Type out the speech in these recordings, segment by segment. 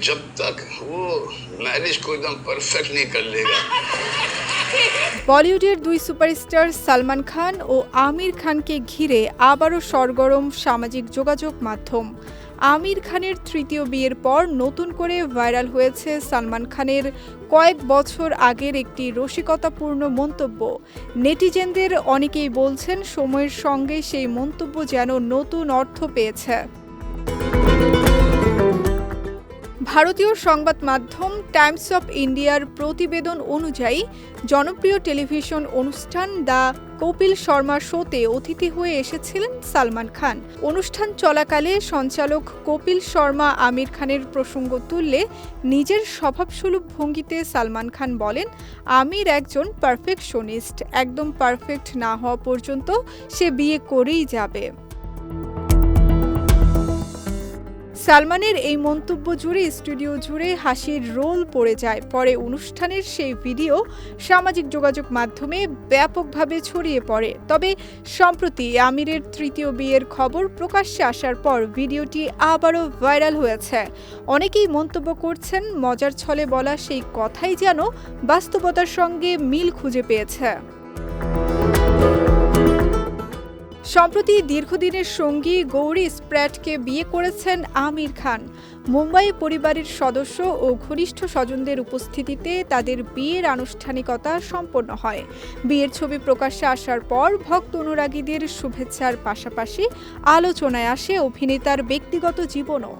जब तक वो मैरिज को एकदम परफेक्ट नहीं कर लेगा। বলিউডের দুই সুপারস্টার সালমান খান ও আমির খানকে ঘিরে আবারও সরগরম সামাজিক যোগাযোগ মাধ্যম। আমির খানের তৃতীয় বিয়ের পর নতুন করে ভাইরাল হয়েছে সালমান খানের কয়েক বছর আগের একটি রসিকতাপূর্ণ মন্তব্য। নেটিজেনদের অনেকেই বলছেন সময়ের সঙ্গে সেই মন্তব্য যেন নতুন অর্থ পেয়েছে। ভারতীয় সংবাদ মাধ্যম টাইমস অফ ইন্ডিয়ার প্রতিবেদন অনুযায়ী জনপ্রিয় টেলিভিশন অনুষ্ঠান দ্য কপিল শর্মা শোতে অতিথি হয়ে এসেছিলেন সালমান খান। অনুষ্ঠান চলাকালে সঞ্চালক কপিল শর্মা আমির খানের প্রসঙ্গ তুললে নিজের স্বভাবসুলভ ভঙ্গিতে সালমান খান বলেন, আমির একজন পারফেকশনিস্ট, একদম পারফেক্ট না হওয়া পর্যন্ত সে বিয়ে করেই যাবে। সালমানের এই মন্তব্য জুড়ে স্টুডিও জুড়ে হাসির রোল পড়ে যায়। পরে অনুষ্ঠানের সেই ভিডিও সামাজিক যোগাযোগ মাধ্যমে ব্যাপকভাবে ছড়িয়ে পড়ে। তবে সম্প্রতি আমিরের তৃতীয় বিয়ের খবর প্রকাশ্যে আসার পর ভিডিওটি আবারও ভাইরাল হয়েছে। অনেকেই মন্তব্য করছেন, মজার ছলে বলা সেই কথাই যেন বাস্তবতার সঙ্গে মিল খুঁজে পেয়েছে। সম্প্রতি দীর্ঘদিনের সঙ্গী গৌরী স্প্র্যাটকে বিয়ে করেছেন আমির খান। মুম্বাই পরিবারের সদস্য ও ঘনিষ্ঠ স্বজনদের উপস্থিতিতে তাদের বিয়ের আনুষ্ঠানিকতা সম্পন্ন হয়। বিয়ের ছবি প্রকাশ্যে আসার পর ভক্ত অনুরাগীদের শুভেচ্ছার পাশাপাশি আলোচনায় আসে অভিনেতার ব্যক্তিগত জীবনও।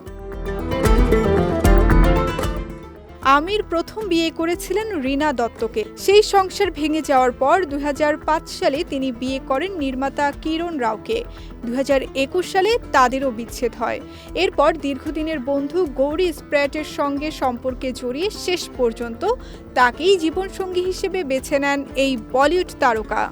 আমির প্রথম বিয়ে করেছিলেন রীনা দত্তকে। সেই সংসার ভেঙে যাওয়ার পর 2005 সালে তিনি বিয়ে করেন নির্মাতা কিরণ রাওকে। 2021 সালে তাদেরও বিচ্ছেদ হয়। এরপর দীর্ঘদিনের বন্ধু গৌরী স্প্র্যাটের সঙ্গে সম্পর্কে জড়িয়ে শেষ পর্যন্ত তাকেই জীবনসঙ্গী হিসেবে বেছে নেন এই বলিউড তারকা।